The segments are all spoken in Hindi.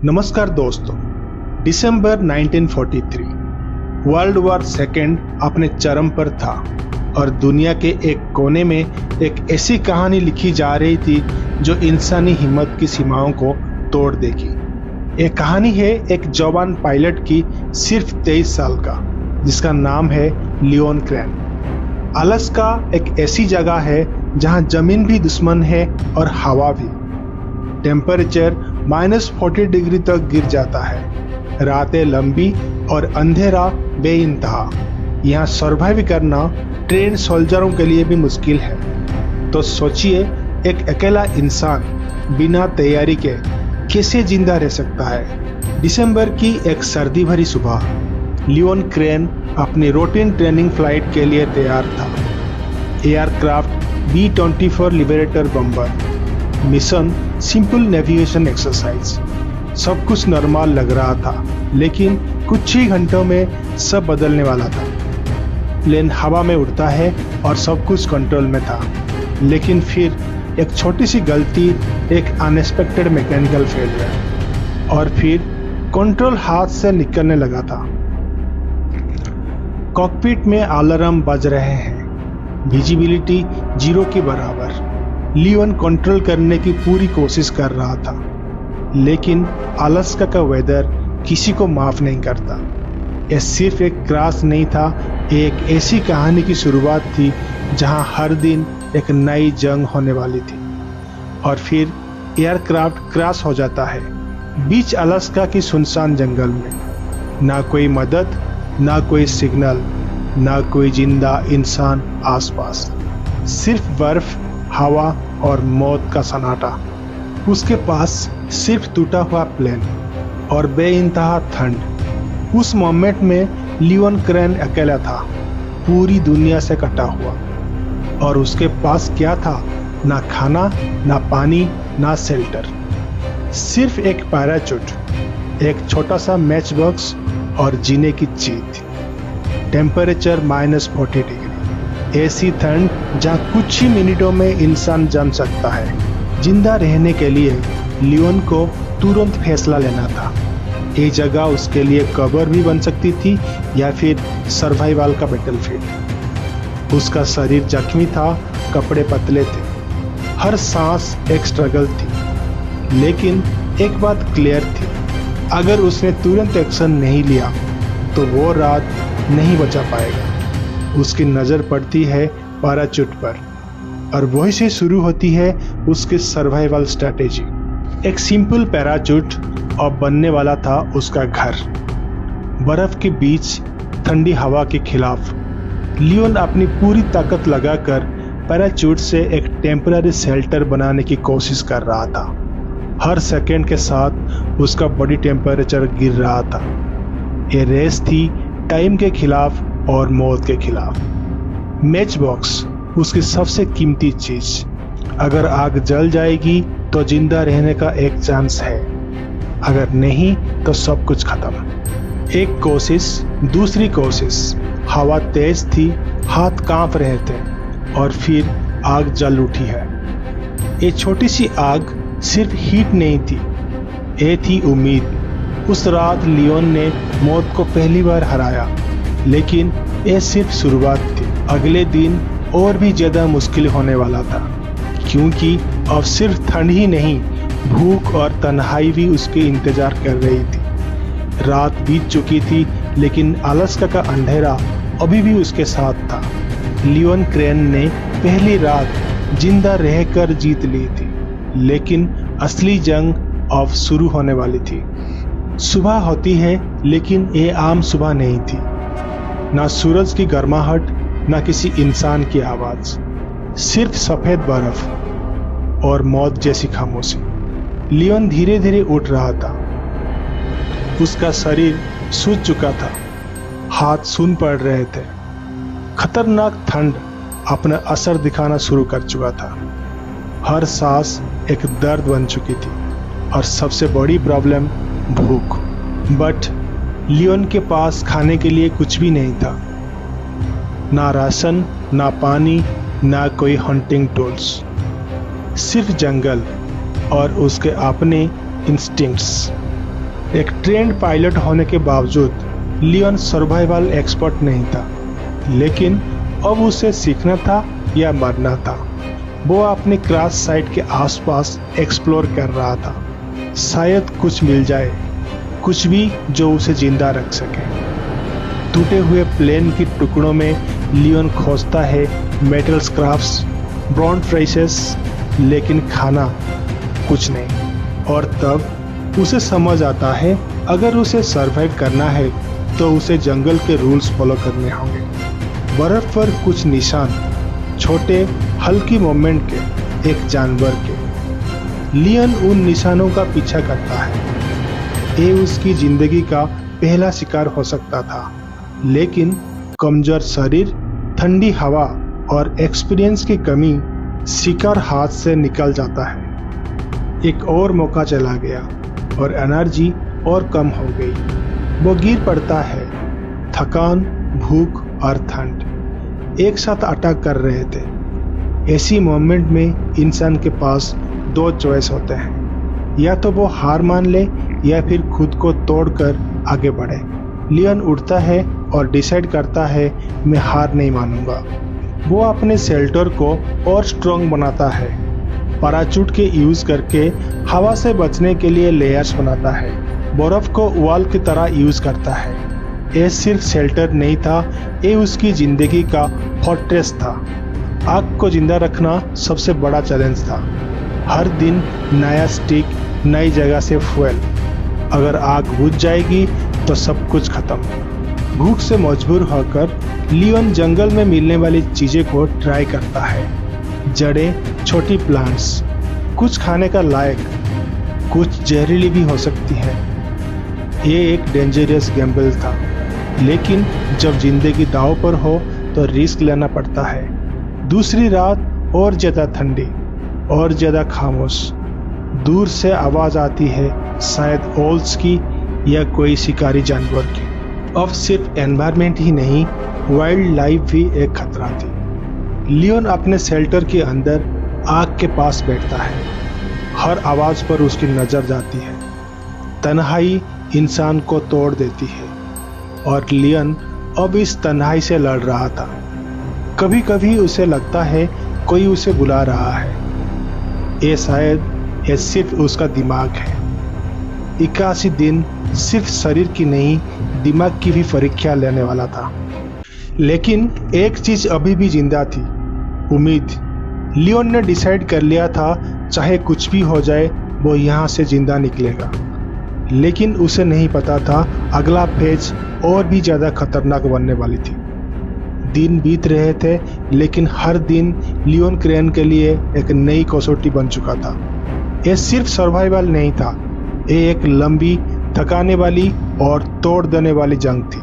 नमस्कार दोस्तों, दिसंबर 1943 वर्ल्ड वॉर सेकेंड अपने चरम पर था और दुनिया के एक कोने में एक ऐसी कहानी लिखी जा रही थी जो इंसानी हिम्मत की सीमाओं को तोड़ देगी। ये कहानी है एक जवान पायलट की, सिर्फ 23 साल का, जिसका नाम है लियोन क्रेन। अलास्का एक ऐसी जगह है जहां जमीन भी दुश्मन है और हवा भी। टेम्परेचर -40 डिग्री तक गिर जाता है, रातें लंबी और अंधेरा बेइंतहा। यहाँ सर्वाइव करना ट्रेन सोल्जरों के लिए भी मुश्किल है। तो सोचिए, एक अकेला इंसान बिना तैयारी के कैसे जिंदा रह सकता है। दिसंबर की एक सर्दी भरी सुबह लियोन क्रेन अपनी रूटीन ट्रेनिंग फ्लाइट के लिए तैयार था। Aircraft B-24 liberator बम्बर, mission simple navigation exercise. सब कुछ नॉर्मल लग रहा था, लेकिन कुछ ही घंटों में सब बदलने वाला था। प्लेन हवा में उड़ता है और सब कुछ कंट्रोल में था, लेकिन फिर एक छोटी सी गलती, एक अनएक्सपेक्टेड मैकेनिकल फेलियर, और फिर कंट्रोल हाथ से निकलने लगा था। कॉकपिट में अलार्म बज रहे हैं, विजिबिलिटी 0 के बराबर। लियोन कंट्रोल करने की पूरी कोशिश कर रहा था, लेकिन अलास्का का वेदर किसी को माफ नहीं करता। यह सिर्फ एक क्रैश नहीं था, एक ऐसी कहानी की शुरुआत थी जहां हर दिन एक नई जंग होने वाली थी। और फिर एयरक्राफ्ट क्रैश हो जाता है बीच अलास्का की सुनसान जंगल में। ना कोई मदद, ना कोई सिग्नल, ना कोई जिंदा इंसान आसपास, सिर्फ बर्फ, हवा और मौत का सन्नाटा। उसके पास सिर्फ टूटा हुआ प्लेन और बेइंतहा ठंड। उस मोमेंट में लियोन क्रेन अकेला था, पूरी दुनिया से कटा हुआ। और उसके पास क्या था? ना खाना, ना पानी, ना शेल्टर, सिर्फ एक पैराचूट, एक छोटा सा मैच बॉक्स और जीने की जीत। टेम्परेचर -40 डिग्री, ऐसी ठंड जहां कुछ ही मिनटों में इंसान जम सकता है। जिंदा रहने के लिए लियोन को तुरंत फैसला लेना था। ये जगह उसके लिए कब्र भी बन सकती थी या फिर सर्वाइवल का बैटलफील्ड। उसका शरीर जख्मी था, कपड़े पतले थे, हर सांस एक स्ट्रगल थी। लेकिन एक बात क्लियर थी, अगर उसने तुरंत एक्शन नहीं लिया तो वो रात नहीं बचा पाएगा। उसकी नजर पड़ती है पैराचूट पर, और वहीं से शुरू होती है उसकी सर्वाइवल स्ट्रैटेजी। एक सिंपल पैराचूट अब बनने वाला था उसका घर। बर्फ के बीच, ठंडी हवा के खिलाफ लियोन अपनी पूरी ताकत लगाकर पैराचूट से एक टेम्पररी शेल्टर बनाने की कोशिश कर रहा था। हर सेकेंड के साथ उसका बॉडी टेम्परेचर गिर रहा था। ये रेस थी टाइम के खिलाफ और मौत के खिलाफ। मैच बॉक्स उसकी सबसे कीमती चीज। अगर आग जल जाएगी तो जिंदा रहने का एक चांस है, अगर नहीं तो सब कुछ खत्म। एक कोशिश, दूसरी कोशिश, हवा तेज थी, हाथ कांप रहे थे, और फिर आग जल उठी है। ये छोटी सी आग सिर्फ हीट नहीं थी, ये थी उम्मीद। उस रात लियोन ने मौत को पहली बार हराया, लेकिन ये सिर्फ शुरुआत थी। अगले दिन और भी ज्यादा मुश्किल होने वाला था, क्योंकि अब सिर्फ ठंड ही नहीं, भूख और तन्हाई भी उसके इंतजार कर रही थी। रात बीत चुकी थी, लेकिन अलास्का का अंधेरा अभी भी उसके साथ था। लियोन क्रेन ने पहली रात जिंदा रहकर जीत ली थी, लेकिन असली जंग अब शुरू होने वाली थी। सुबह होती है, लेकिन ये आम सुबह नहीं थी। ना सूरज की गर्माहट, ना किसी इंसान की आवाज, सिर्फ सफेद बर्फ और मौत जैसी खामोशी। लियोन धीरे धीरे उठ रहा था। उसका शरीर सूज चुका था, हाथ सून पड़ रहे थे। खतरनाक ठंड अपना असर दिखाना शुरू कर चुका था। हर सांस एक दर्द बन चुकी थी, और सबसे बड़ी प्रॉब्लम भूख। बट लियोन के पास खाने के लिए कुछ भी नहीं था। ना राशन, ना पानी, ना कोई हंटिंग टूल्स, सिर्फ जंगल और उसके अपने इंस्टिंक्ट्स। एक ट्रेंड पायलट होने के बावजूद लियोन सर्वाइवल एक्सपर्ट नहीं था, लेकिन अब उसे सीखना था या मरना था। वो अपने क्रैश साइट के आसपास एक्सप्लोर कर रहा था। शायद कुछ मिल जाए, कुछ भी जो उसे जिंदा रख सके। टूटे हुए प्लेन के टुकड़ों में लियोन खोजता है मेटल स्क्रैप्स, ब्रॉन्ज फ्रेशेस, लेकिन खाना कुछ नहीं। और तब उसे समझ आता है अगर उसे सरवाइव करना है तो उसे जंगल के रूल्स फॉलो करने होंगे। बर्फ पर कुछ निशान, छोटे हल्की मूवमेंट के एक जानवर के। लियोन उन निशानों का पीछा करता है। ये उसकी जिंदगी का पहला शिकार हो सकता था, लेकिन कमजोर शरीर, ठंडी हवा और एक्सपीरियंस की कमी शिकार हाथ से निकल जाता है। एक और मौका चला गया और एनर्जी और कम हो गई। वो गिर पड़ता है। थकान, भूख और ठंड एक साथ अटैक कर रहे थे। ऐसी मोमेंट में इंसान के पास दो चॉइस होते हैं, या तो वो हार मान ले या फिर खुद को तोड़कर आगे बढ़े। लियोन उठता है और डिसाइड करता है मैं हार नहीं मानूंगा। वो अपने शेल्टर को और स्ट्रॉन्ग बनाता है। पैराशूट के यूज करके हवा से बचने के लिए लेयर्स बनाता है। बर्फ को वॉल की तरह यूज करता है। ये सिर्फ शेल्टर नहीं था, ये उसकी जिंदगी का फोर्ट्रेस था। आग को जिंदा रखना सबसे बड़ा चैलेंज था। हर दिन नया स्टिक, नई जगह से फ्यूल। अगर आग बुझ जाएगी तो सब कुछ खत्म। भूख से मजबूर होकर लियोन जंगल में मिलने वाली चीजें को ट्राई करता है। जड़ें, छोटी प्लांट्स, कुछ खाने का लायक, कुछ जहरीली भी हो सकती है। ये एक डेंजरस गैम्बल था, लेकिन जब जिंदगी दांव पर हो तो रिस्क लेना पड़ता है। दूसरी रात और ज्यादा ठंडी और ज्यादा खामोश। दूर से आवाज आती है, शायद ओल्स की या कोई शिकारी जानवर की। अब सिर्फ एनवायरनमेंट ही नहीं, वाइल्ड लाइफ भी एक खतरा थी। लियोन अपने शेल्टर के अंदर आग के पास बैठता है। हर आवाज पर उसकी नजर जाती है। तन्हाई इंसान को तोड़ देती है और लियोन अब इस तन्हाई से लड़ रहा था। कभी कभी उसे लगता है कोई उसे बुला रहा है। ये शायद ये सिर्फ उसका दिमाग है। 81 दिन सिर्फ शरीर की नहीं, दिमाग की भी परीक्षा लेने वाला था। लेकिन एक चीज अभी भी जिंदा थी, उम्मीद। लियोन ने डिसाइड कर लिया था चाहे कुछ भी हो जाए वो यहाँ से जिंदा निकलेगा। लेकिन उसे नहीं पता था अगला फेज और भी ज्यादा खतरनाक बनने वाली थी। दिन बीत रहे थे, लेकिन हर दिन लियोन क्रेन के लिए एक नई कसौटी बन चुका था। यह सिर्फ सर्वाइवल नहीं था, ये एक लंबी, थकाने वाली और तोड़ देने वाली जंग थी।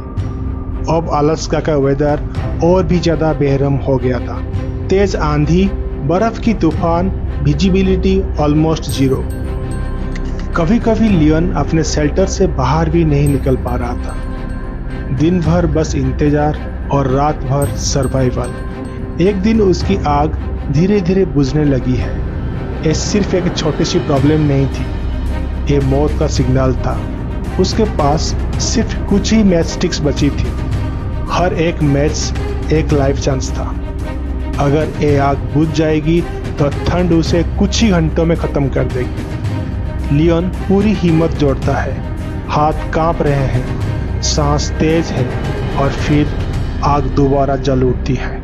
अब अलास्का का वेदर और भी ज्यादा बेरहम हो गया था। तेज आंधी, बर्फ की तूफान, विजिबिलिटी ऑलमोस्ट जीरो। कभी कभी लियोन अपने शेल्टर से बाहर भी नहीं निकल पा रहा था। दिन भर बस इंतजार और रात भर सर्वाइवल। एक दिन उसकी आग धीरे धीरे बुझने लगी है। ये सिर्फ एक छोटी सी प्रॉब्लम नहीं थी, ये मौत का सिग्नल था। उसके पास सिर्फ कुछ ही मैच स्टिक्स बची थी। हर एक मैच एक लाइफ चांस था। अगर ये आग बुझ जाएगी तो ठंड उसे कुछ ही घंटों में खत्म कर देगी। लियोन पूरी हिम्मत जोड़ता है। हाथ कांप रहे हैं, सांस तेज है और फिर आग दोबारा जल उठती है।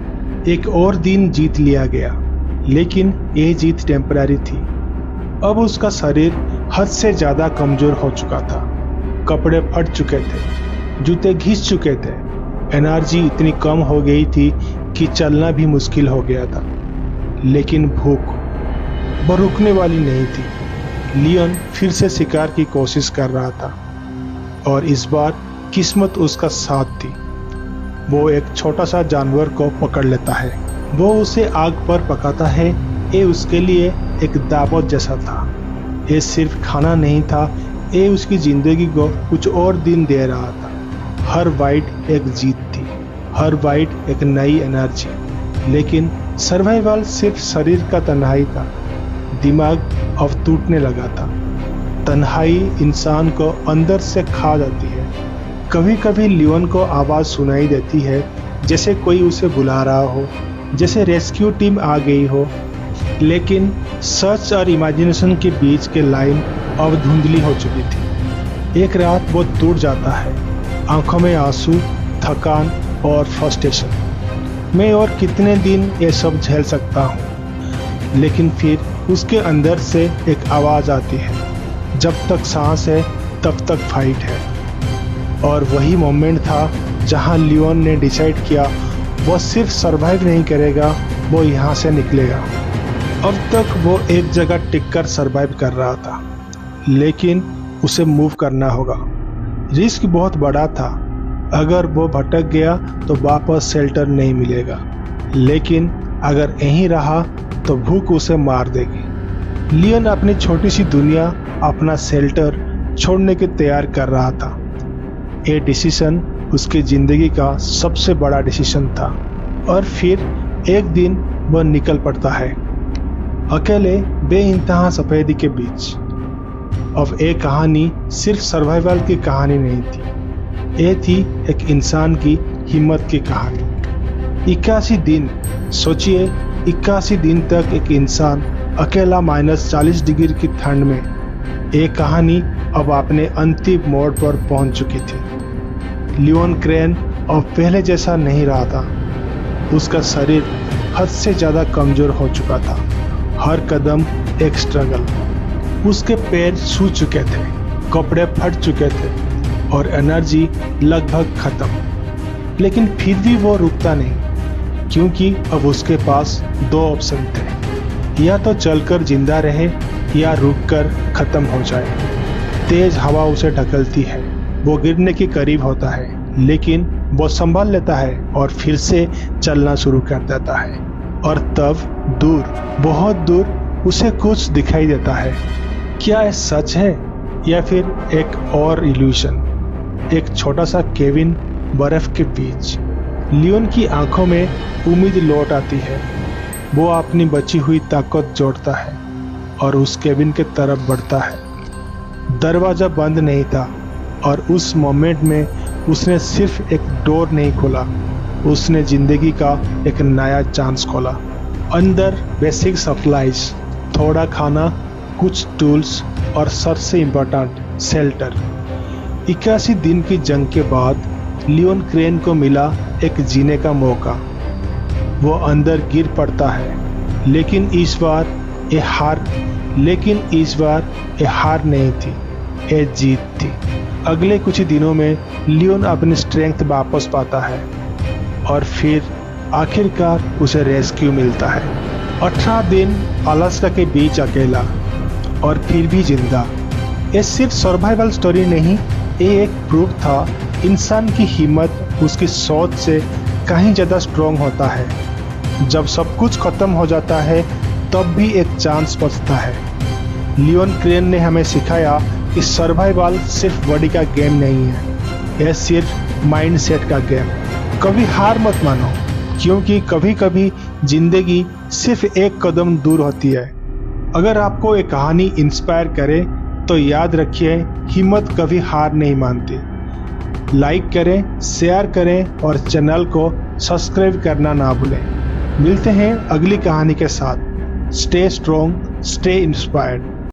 एक और दिन जीत लिया गया, लेकिन ये जीत टेम्पररी थी। अब उसका शरीर हद से ज्यादा कमजोर हो चुका था। कपड़े फट चुके थे, जूते घिस चुके थे। एनर्जी इतनी कम हो गई थी कि चलना भी मुश्किल हो गया था। लेकिन भूख वो रुकने वाली नहीं थी। लियोन फिर से शिकार की कोशिश कर रहा था और इस बार किस्मत उसका साथ थी। वो एक छोटा सा जानवर को पकड़ लेता है। वो उसे आग पर पकाता है। ये उसके लिए एक दावत जैसा था। ये सिर्फ खाना नहीं था, ये उसकी जिंदगी को कुछ और दिन दे रहा था। हर बाइट एक जीत थी, हर बाइट एक नई एनर्जी। लेकिन सर्वाइवल सिर्फ शरीर का तन्हाई था, दिमाग अब टूटने लगा था। तन्हाई इंसान को अंदर से खा जाती है। कभी कभी लियोन को आवाज़ सुनाई देती है, जैसे कोई उसे बुला रहा हो, जैसे रेस्क्यू टीम आ गई हो। लेकिन सच और इमेजिनेशन के बीच के लाइन अब धुंधली हो चुकी थी। एक रात वो टूट जाता है, आंखों में आंसू, थकान और फ्रस्ट्रेशन। मैं और कितने दिन ये सब झेल सकता हूँ। लेकिन फिर उसके अंदर से एक आवाज़ आती है, जब तक सांस है तब तक फाइट है। और वही मोमेंट था जहाँ लियोन ने डिसाइड किया वो सिर्फ सरवाइव नहीं करेगा, वो यहाँ से निकलेगा। अब तक वो एक जगह टिककर सरवाइव कर रहा था, लेकिन उसे मूव करना होगा। रिस्क बहुत बड़ा था। अगर वो भटक गया तो वापस शेल्टर नहीं मिलेगा, लेकिन अगर यहीं रहा तो भूख उसे मार देगी। लियोन अपनी छोटी सी दुनिया, अपना शेल्टर छोड़ने के तैयार कर रहा था। ये डिसीजन उसकी जिंदगी का सबसे बड़ा डिसीजन था। और फिर एक दिन वह निकल पड़ता है, अकेले बेइंतहा सफेदी के बीच। अब ये कहानी सिर्फ सर्वाइवल की कहानी नहीं थी, ये थी एक इंसान की हिम्मत की कहानी। 81 दिन, सोचिए 81 दिन तक एक इंसान अकेला -40 डिग्री की ठंड में। ये कहानी अब अपने अंतिम मोड़ पर पहुंच चुकी थी। लियोन क्रेन अब पहले जैसा नहीं रहा था। उसका शरीर हद से ज़्यादा कमज़ोर हो चुका था। हर कदम एक स्ट्रगल। उसके पैर सूज चुके थे, कपड़े फट चुके थे और एनर्जी लगभग खत्म। लेकिन फिर भी वो रुकता नहीं, क्योंकि अब उसके पास 2 ऑप्शन थे, या तो चलकर जिंदा रहे या रुककर खत्म हो जाए। तेज हवा उसे ढकेलती है, वो गिरने के करीब होता है, लेकिन वो संभाल लेता है और फिर से चलना शुरू कर देता है। और तब दूर, बहुत दूर उसे कुछ दिखाई देता है। क्या यह सच है या फिर एक और इल्यूशन? एक छोटा सा केबिन बर्फ के बीच। लियोन की आंखों में उम्मीद लौट आती है। वो अपनी बची हुई ताकत जोड़ता है और उस केबिन के तरफ बढ़ता है। दरवाजा बंद नहीं था और उस मोमेंट में उसने सिर्फ एक डोर नहीं खोला, उसने जिंदगी का एक नया चांस खोला। अंदर बेसिक सप्लाईज, थोड़ा खाना, कुछ टूल्स और सबसे इम्पोर्टेंट शेल्टर। 81 दिन की जंग के बाद लियोन क्रेन को मिला एक जीने का मौका। वो अंदर गिर पड़ता है, लेकिन इस बार ये हार नहीं थी, ये जीत थी। अगले कुछ दिनों में लियोन अपनी स्ट्रेंथ वापस पाता है और फिर आखिरकार उसे रेस्क्यू मिलता है। 18 दिन अलास्का के बीच अकेला और फिर भी जिंदा। ये सिर्फ सर्वाइवल स्टोरी नहीं, ये एक प्रूफ था इंसान की हिम्मत उसकी सोच से कहीं ज़्यादा स्ट्रॉन्ग होता है। जब सब कुछ खत्म हो जाता है तब भी एक चांस बचता है। लियोन क्रेन ने हमें सिखाया कि सर्वाइवल सिर्फ बॉडी का गेम नहीं है, यह सिर्फ माइंडसेट का गेम। कभी हार मत मानो, क्योंकि कभी कभी जिंदगी सिर्फ एक कदम दूर होती है। अगर आपको एक कहानी इंस्पायर करे तो याद रखिए, हिम्मत कभी हार नहीं मानती। लाइक करें, शेयर करें और चैनल को सब्सक्राइब करना ना भूलें। मिलते हैं अगली कहानी के साथ। Stay strong, stay inspired.